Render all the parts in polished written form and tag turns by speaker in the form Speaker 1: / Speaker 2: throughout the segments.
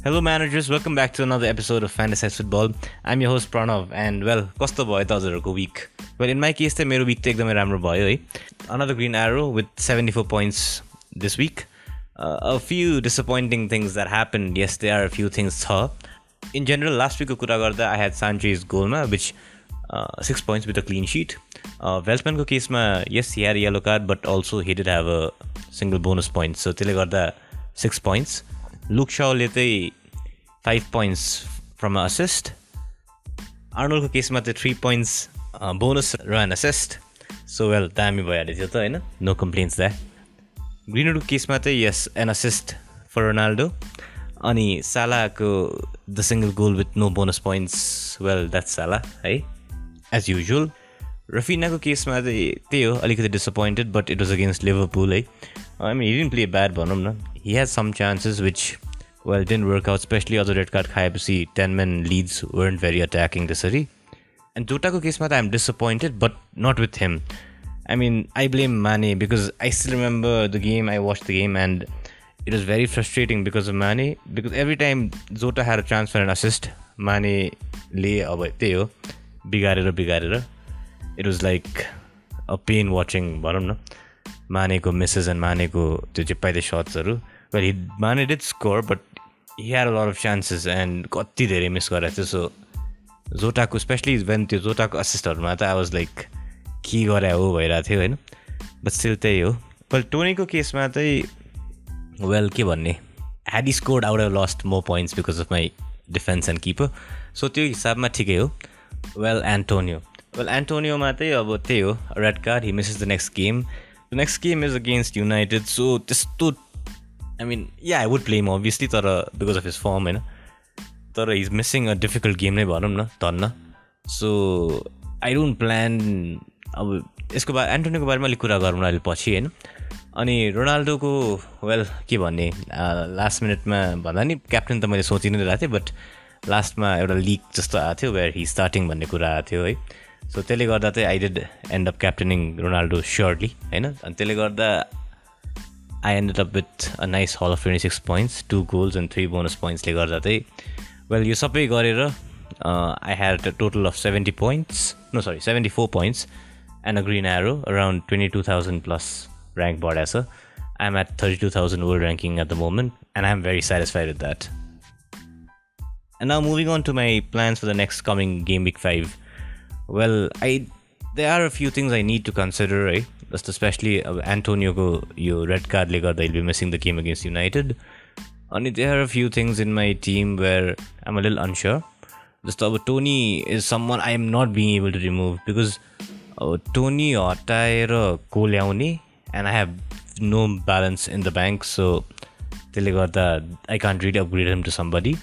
Speaker 1: Hello managers, welcome back to another episode of Fantasize Football. I'm your host Pranav and कस्तो भयो त हजुरहरुको week? Well, in my case चाहिँ मेरो week त एकदमै राम्रो भयो है. Another green arrow with 74 points this week. A few disappointing things that happened. Yes, there are a few things छ. In general, last week को कुरा गर्दा I had Sanchez goalमा which 6 points with a clean sheet. Veltman को केसमा yes, he had a yellow card but also he did have a single bonus point. So त्यसले गर्दा 6 points. Luke Shawले चाहिँ 5 points from an assist. Arnold को केसमा चाहिँ 3 points bonus raw an assist. So well, दामी भइहाल्यो थियो त हैन? No complaints there. Greenwood को केसमा चाहिँ yes, an assist for Ronaldo. अनि Salah को the single goal with no bonus points. Well, that's Salah, है? As usual. Rafinha को केसमा चाहिँ त्यही हो, अलिकति disappointed but it was against Liverpool, है? I mean, he didn't play bad भनौँ न. He had some chances which didn't work out, especially as a red card खाएपछि 10 men leads weren't very attacking त्यसरी. And Jota को केसमा त I'm disappointed but not with him. I mean, I blame Mane because I still remember the game, I watched the game and it was very frustrating because of Mane, because every time Jota had a chance for an assist, Mane ले अब त्यही हो बिगारेर it was like a pain watching भनौँ न Mane को misses and Mane को त्यो चिप्पाइदे shotsहरु. Well, Mane did score but he had a lot of chances and कति धेरै मिस गरेको थियो. So Jota को especially when त्यो Jota को assistहरुमा त I was like के गरे हो भइरा थियो हैन. But still त्यही हो. Well, Tony को केसमा चाहिँ well के भन्ने, had he scored I would have lost more points because of my defense and keeper. So त्यो हिसाबमा ठिकै हो. Well, Antonio मा चाहिँ अब त्यही हो, red card, he misses the next game. The next game is against United. So त्यस्तो I mean, yeah, I would play him obviously because of his form, you know. But he's missing a difficult game नै भनौँ न तन्न. So I don't plan अब यसको बारे एन्टोनियोको बारेमा अलि कुरा गरौँ अहिले पछि हैन. अनि रोनाल्डोको वेल के भन्ने, लास्ट मिनेटमा भन्दा नि क्याप्टेन त मैले सोचि नै रहेको थिएँ बट लास्टमा एउटा लिक जस्तो आएको थियो वेयर ही स्टार्टिङ भन्ने कुरा आएको थियो है. सो त्यसले गर्दा चाहिँ I did end up captaining Ronaldo surely हैन. अनि त्यसले गर्दा I ended up with a nice haul of 26 points, 2 goals and 3 bonus points ले गर्दा चाहिँ well यो सबै गरेर I had a total of 74 points and a green arrow, around 22,000 plus rank बढेको छ. I'm at 32,000 world ranking at the moment and I'm very satisfied with that. And now moving on to my plans for the next coming game week 5. Well, there are a few things I need to consider, right? Just especially Antonio को यो red card ले गर्दा he'll be missing the game against United. And there are a few things in my team where I'm a little unsure. Just Tony is someone I am not being able to remove because Tony हटाएर को ल्याउने and I have no balance in the bank, so त्यसले गर्दा I can't really upgrade him to somebody.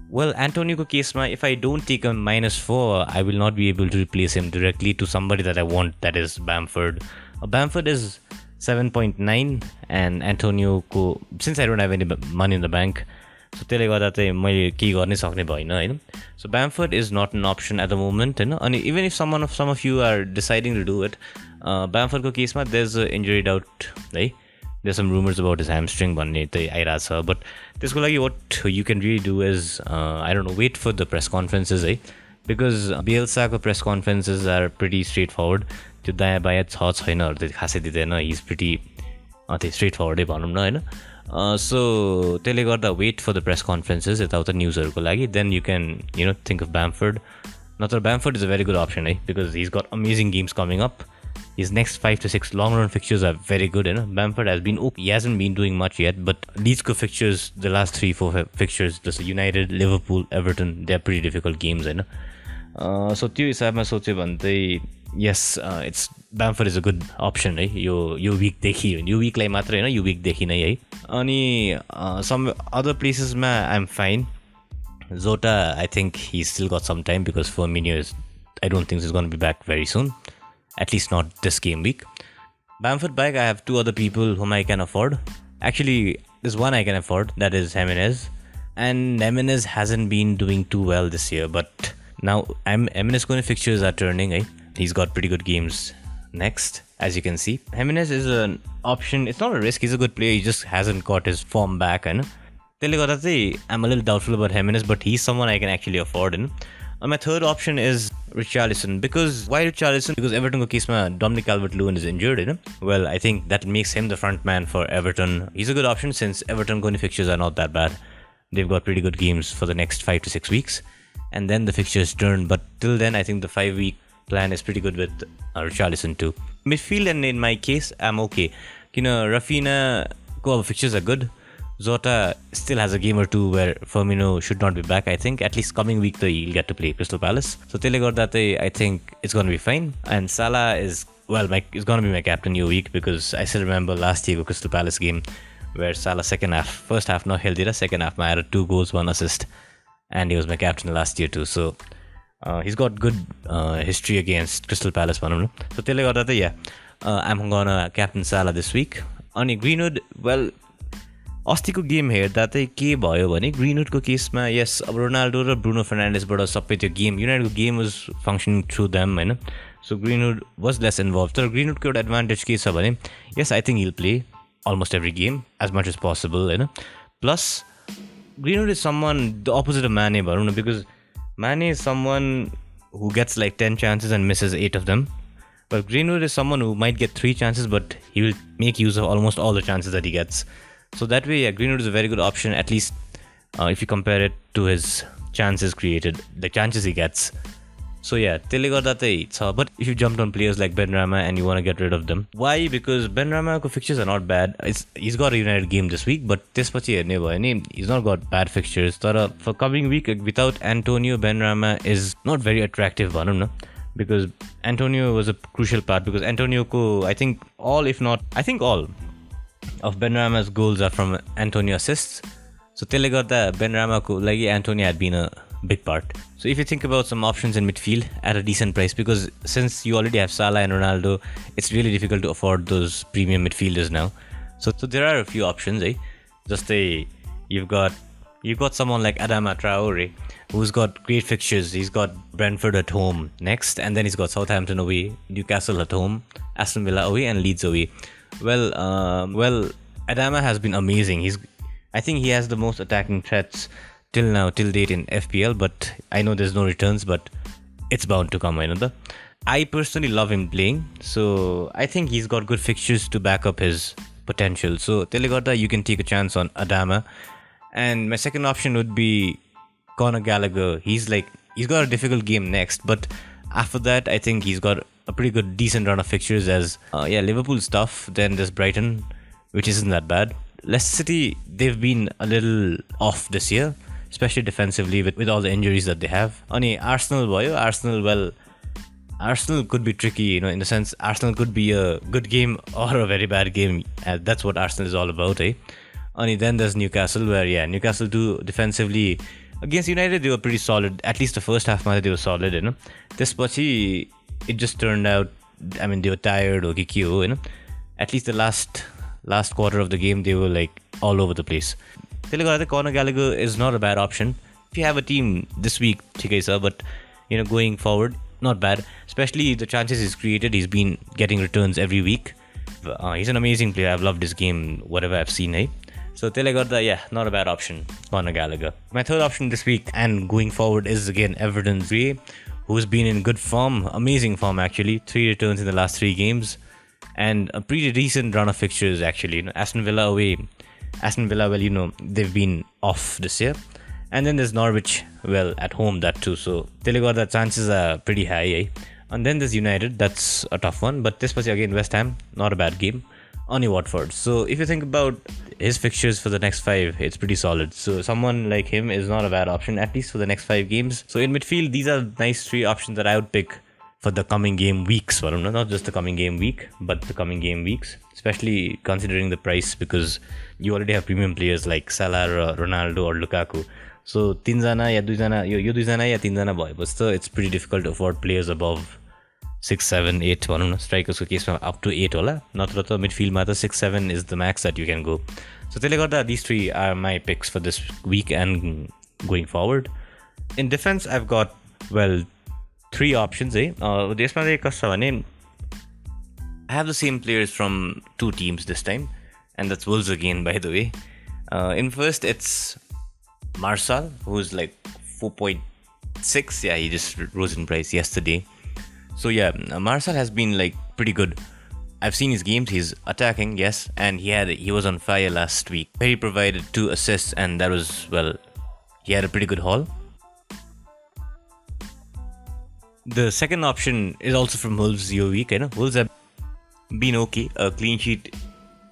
Speaker 1: Well, Antonio को केसमा if I don't take a -4, I will not be able to replace him directly to somebody that I want, that is Bamford. Bamford is 7.9 and Antonio को since I don't have any money in the bank, so त्यसले गर्दा चाहिँ मैले के गर्नै सक्ने भइन हैन. So Bamford is not an option at the moment हैन. अनि even if some of you are deciding to do it, Bamford को केसमा there's an injury doubt है. There's some rumors about his hamstring भन्ने चाहिँ आइराछ, but त्यसको लागि what you can really do is I don't know, wait for the press conferences है, because Bielsa को press conferences are pretty straightforward. त्यो दायाँ बायाँ छैनहरु त खासै दिदैन. He's pretty straightforward भनौँ न हैन. So त्यसले गर्दा wait for the press conferences यताउता न्यूजहरुको लागि, then you can think of Bamford. Natra Bamford is a very good option, right? Because he's got amazing games coming up. His next 5 to 6 long run fixtures are very good. Bamford has been okay. He hasn't been doing much yet, but these fixtures, the last 3-4 fixtures, just United, Liverpool, Everton, they're pretty difficult games. So त्यो हिसाबमा सोच्यो भने चाहिँ yes, it's Bamford is a good option है. यो week देखि यो weekलाई मात्र हैन, यो week देखि नै है. अनि some other places मा I'm fine. Jota, I think he's still got some time because Firmino I don't think he's going to be back very soon. At least not this game week. Bamford back, I have 2 other people whom I can afford. Actually, there's one I can afford, that is Jimenez. And Jimenez hasn't been doing too well this year, but now Jimenez going fixtures are turning. He's got pretty good games next, as you can see. Jimenez is an option. It's not a risk. He's a good player. He just hasn't got his form back. त्यसले गर्दा चाहिँ I'm a little doubtful about Jimenez, but he's someone I can actually afford in. My third option is Richarlison. Because why Richarlison? Because Everton's case Dominic Calvert-Lewin is injured, you know. Well, I think that makes him the front man for Everton. He's a good option since Everton going fixtures are not that bad. They've got pretty good games for the next 5 to 6 weeks, and then the fixtures turn. But till then, I think the 5-week plan is pretty good with Richarlison too. Midfield, and in my case, I'm okay. You know, Rafinha, fixtures are good. Zota still has a game or two where Firmino should not be back. I think at least coming week he'll get to play Crystal Palace. So Telegordate, I think it's going to be fine. And Salah is going to be my captain your week, because I still remember last year Crystal Palace game where Salah first half not held it, second half I had 2 goals, 1 assist, and he was my captain last year too. So he's got good history against Crystal Palace. So Telegordate, yeah, I'm gonna captain Salah this week. On Greenwood, well, अस्तिको game हेर्दा चाहिँ के भयो भने ग्रिनवुडको केसमा yes अब Ronaldo र Bruno फर्नान्डेसबाट सबै त्यो गेम युनाइटेडको game was functioning through them हैन. So Greenwood was less involved. तर ग्रिनवुडको एउटा एडभान्टेज के छ भने yes I think he'll play almost every game as much as possible हैन. Plus Greenwood is someone the opposite of माने भनौँ न, बिकज माने is someone who gets like 10 chances and misses 8 of them. But Greenwood is someone who might get 3 chances, but he will make use of almost all the chances that he gets. So that way, yeah, Greenwood is a very good option, at least if you compare it to his chances created, the chances he gets. So yeah, but if you jumped on players like Benrahma and you want to get rid of them, why? Because Benrahma's fixtures are not bad. He's got a United game this week, but he's not got bad fixtures. For coming week, without Antonio, Benrahma is not very attractive, because Antonio was a crucial part, because Antonio I think all of Benrahma's goals are from Antonio assists. So Telegarda Benrahma Antonio had been a big part. So if you think about some options in midfield at a decent price, because since you already have Salah and Ronaldo, it's really difficult to afford those premium midfielders now. So there are a few options, Just you've got someone like Adama Traore, who's got great fixtures. He's got Brentford at home next, and then he's got Southampton away, Newcastle at home, Aston Villa away, and Leeds away. Well, Adama has been amazing. I think he has the most attacking threats till date in FPL, but I know there's no returns, but it's bound to come. I personally love him playing, so I think he's got good fixtures to back up his potential. So Telegorda, you can take a chance on Adama. And my second option would be Conor Gallagher. He's got a difficult game next, but after that, I think he's got a pretty good, decent run of fixtures as Liverpool's tough. Then there's Brighton, which isn't that bad. Leicester City, they've been a little off this year, especially defensively with all the injuries that they have. Arsenal could be tricky, in the sense Arsenal could be a good game or a very bad game. That's what Arsenal is all about, Then there's Newcastle, where Newcastle do defensively against United, they were pretty solid. At least the first half, they were solid, This pachi, it just turned out, they were tired or at least the last quarter of the game, they were all over the place. Conor Gallagher is not a bad option. If you have a team this week, but going forward, not bad. Especially the chances he's created, he's been getting returns every week. He's an amazing player. I've loved his game, whatever I've seen, So Telegorda, not a bad option, Conor Gallagher. My third option this week and going forward is again Everton's Ray, who's been in good form, amazing form actually. 3 returns in the last 3 games, and a pretty decent run of fixtures actually. Aston Villa away. Aston Villa, they've been off this year. And then there's Norwich, at home that too. So Telegorda chances are pretty high, And then there's United, that's a tough one. But this was again West Ham, not a bad game. Only Watford. So if you think about his fixtures for the next 5, it's pretty solid. So someone like him is not a bad option, at least for the next 5 games. So in midfield, these are nice 3 options that I would pick for the coming game weeks. Not just the coming game week, but the coming game weeks. Especially considering the price, because you already have premium players like Salah, Ronaldo, or Lukaku. So 3 jana ya 2 jana, yo 2 jana ya 3 jana bhayo basta it's pretty difficult to afford players above 6, 7, 8 strikers ko case up to 8 hola. Natra ta midfield ma 6, 7 is the max that you can go. So these 3 are my picks for this week and going forward. In defense, I've got 3 options. I have the same players from 2 teams this time, and that's Wolves again, by the way. In first, it's Martial, who's like 4.6. Yeah, he just rose in price yesterday. So yeah, Martial has been like pretty good. I've seen his games. He's attacking, yes, and he was on fire last week. He provided 2 assists, and that was, well, he had a pretty good haul. The second option is also from Wolves your week. Wolves have been okay.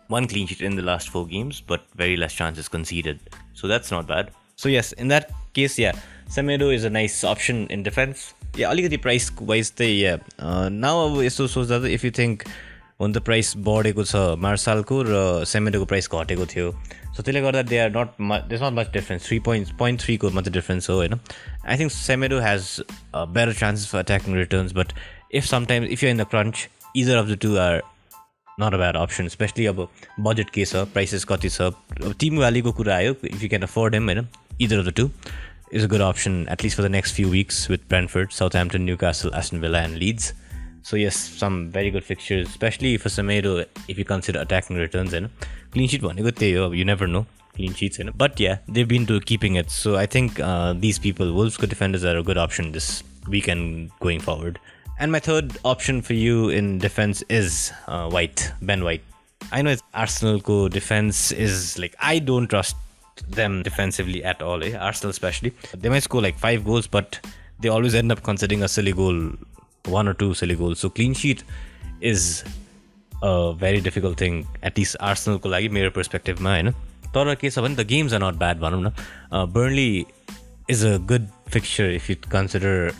Speaker 1: One clean sheet in the last 4 games, but very less chances conceded. So that's not bad. So yes, in that case, yeah, Semedo is a nice option in defense. Yeah, aligati price wise yeah. Now if you think when the price बढेको छ मार्सालको र सेमेडोको price घटेको थियो सो त्यसले गर्दा they are not there's not much difference 3.3 को मात्र difference हो हैन I think Semedo has better chances for attacking returns, but if you're in the crunch, either of the two are not a bad option, especially अब budget के छ prices कति छ team value को कुरा आयो if you can afford him Hahn either of the two is a good option at least for the next few weeks with Brentford, Southampton, Newcastle, Aston Villa and Leeds. So yes, some very good fixtures, especially for Semedo if you consider attacking returns. Clean sheet भनेको त्यही हो, you never know clean sheets. But yeah, they've been to keeping it. So I think these people, Wolves defenders, are a good option this weekend going forward. And my third option for you in defense is Ben White. I know Arsenal defense is like, I don't trust them defensively at all, Arsenal especially. They might score like 5 goals, but they always end up conceding a silly goal, 1 or 2 silly goals. So clean sheet is a very difficult thing, at least Arsenal ko लागि मेरो perspective ma हैन. तर के छ भने the games are not bad भनौं न. Burnley is a good fixture if you consider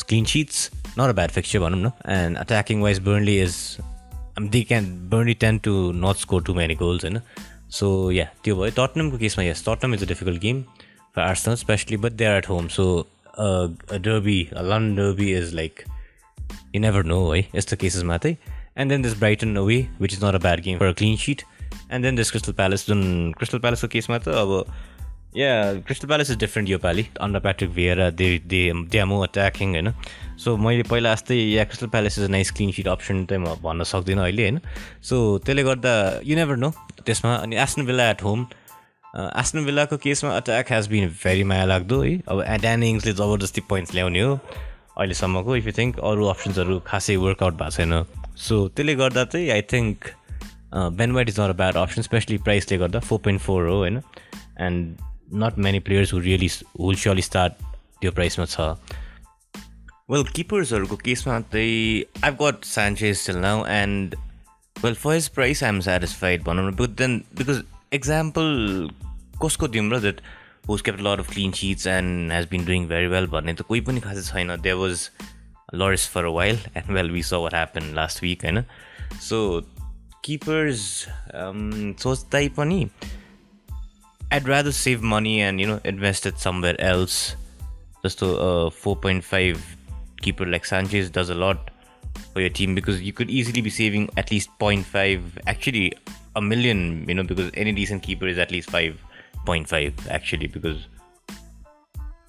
Speaker 1: clean sheets, not a bad fixture भनौं न. And attacking wise Burnley Burnley tend to not score too many goals Hahn. So yeah, त्यो भयो. Tottenham को केसमा yes, Tottenham is a difficult game for Arsenal especially, but they are at home. So a London derby is like, you never know, it's the cases matter. And then there's Brighton away, which is not a bad game for a clean sheet. And then there's Crystal Palace. Crystal Palace ko case matter. Yeah, Crystal Palace is different yo Pali. Under Patrick Vieira, they are more attacking, So मैले पहिला जस्तै Crystal Palace is a nice clean sheet option त म भन्न सक्दिनँ अहिले, हैन. So त्यसले गर्दा you never know. त्यसमा अनि Aston Villa at home. Aston Villa को केसमा attack has been very माया लाग्दो है. अब Danny Ings ले जबरजस्ती points ल्याउने हो अहिलेसम्मको. If you think अरु optionsहरु खासै workout भएको छैन. So त्यसले गर्दा चाहिँ I think Ben White is not a bad option, especially price ले गर्दा 4.4 हो, हैन. And not many players who will surely start your price मा छ. Well, keepersहरुको केसमा चाहिँ I've got Sanchez till now, and well, for his price I'm satisfied, but then because example कसको दिउँ र that who's kept a lot of clean sheets and has been doing very well भन्ने त कोही पनि खासै छैन. There was Loris for a while, and well, we saw what happened last week, Hahn. So keepers सोच्दै पनि I'd rather save money and invest it somewhere else. Just a 4.5 keeper like Sanchez does a lot for your team, because you could easily be saving at least 0.5, actually a million, because any decent keeper is at least 5.5 actually, because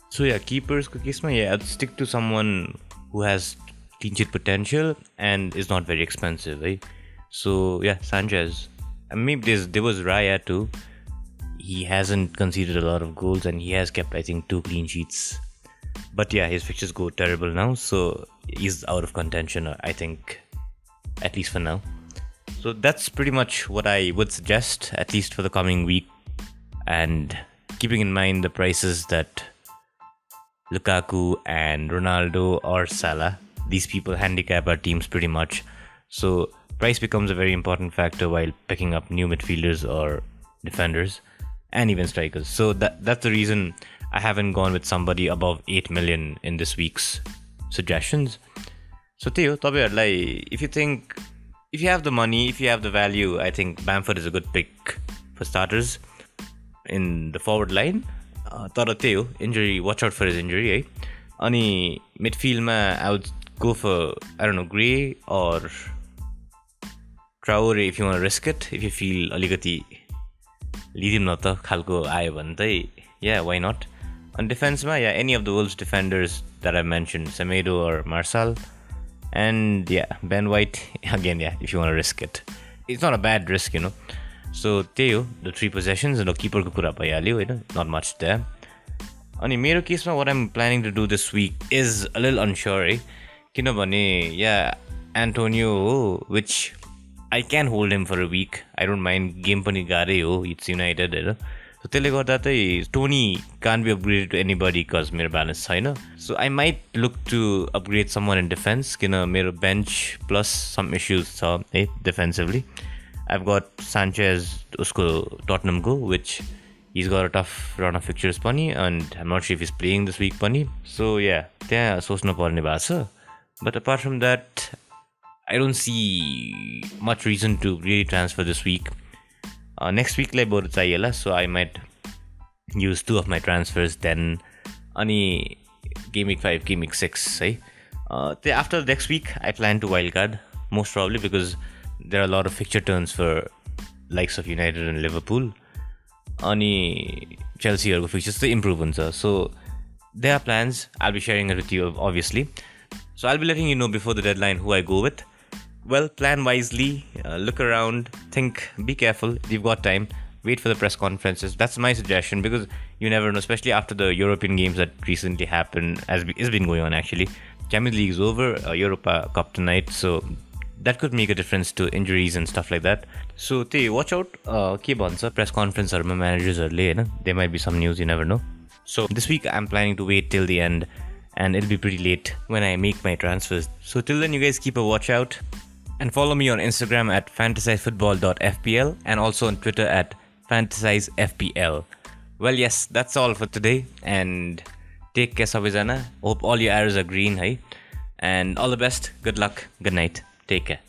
Speaker 1: so yeah, keepers ko case ma I'd stick to someone who has clean sheet potential and is not very expensive, right? So yeah, Sanchez. And maybe there was Raya too. He hasn't conceded a lot of goals and he has kept, I think, 2 clean sheets. But yeah, his fixtures go terrible now, so he's out of contention, I think, at least for now. So that's pretty much what I would suggest, at least for the coming week. And keeping in mind the prices that Lukaku and Ronaldo or Salah, these people handicap our teams pretty much. So price becomes a very important factor while picking up new midfielders or defenders and even strikers. So that's the reason I haven't gone with somebody above 8 million in this week's suggestions. So Theo, if you have the money, if you have the value, I think Bamford is a good pick for starters in the forward line. तर Theo, injury, watch out for his injury, eh? Ani midfield ma I would go for, I don't know, Gray or Traore if you want to risk it. If you feel aligati लिदिम न त खालको आयो भने चाहिँ yeah, why not? On defense ma any of the Wolves defenders that I mentioned, Semedo or Martial, and Ben White again, if you want to risk it. It's not a bad risk, सो त्यही हो the 3 पोजेसन्स र किपरको कुरा भइहाल्यो होइन नट much that अनि मेरो केसमा what I'm planning to do this week is a little unsure है किनभने या एन्टोनियो हो which I can hold him for a week I don't mind game पनि गाह्रै हो इट्स युनाइटेड होइन सो त्यसले गर्दा चाहिँ Toney can be upgraded to anybody cause मेरो ब्यालेन्स छैन so I might look to upgrade someone in defence किन मेरो बेन्च प्लस सम इस्युज छ है डिफेन्सिभली I've got Sanchez usko Tottenham go which he's got a tough run of fixtures pani and I'm not sure if he's playing this week pani so yeah त्यहाँ सोच्नु पर्ने भएको छ but apart from that I don't see much reason to really transfer this week next week lai बरु चाहिएला so I might use 2 of my transfers then अनि game week 5 game week 6 है after next week I plan to wildcard most probably because there are a lot of fixture turns for likes of United and Liverpool. Ani Chelsea are fixtures to improve on so there are plans. I'll be sharing it with you obviously. So I'll be letting you know before the deadline who I go with. Well, plan wisely, look around, think, be careful. If you've got time, wait for the press conferences. That's my suggestion because you never know, especially after the European games that recently happened, as it's been going on actually. Champions League is over, Europa Cup tonight, so that could make a difference to injuries and stuff like that. So, watch out. Ke bhancha press conference or managers are late. There might be some news, you never know. So, this week I'm planning to wait till the end and it'll be pretty late when I make my transfers. So, till then, you guys keep a watch out and follow me on Instagram at fantasizefootball.fpl and also on Twitter at fantasizefpl. Well, yes, that's all for today and take care, sabizana. Hope all your arrows are green, hey? And all the best. Good luck. Good night. Take care.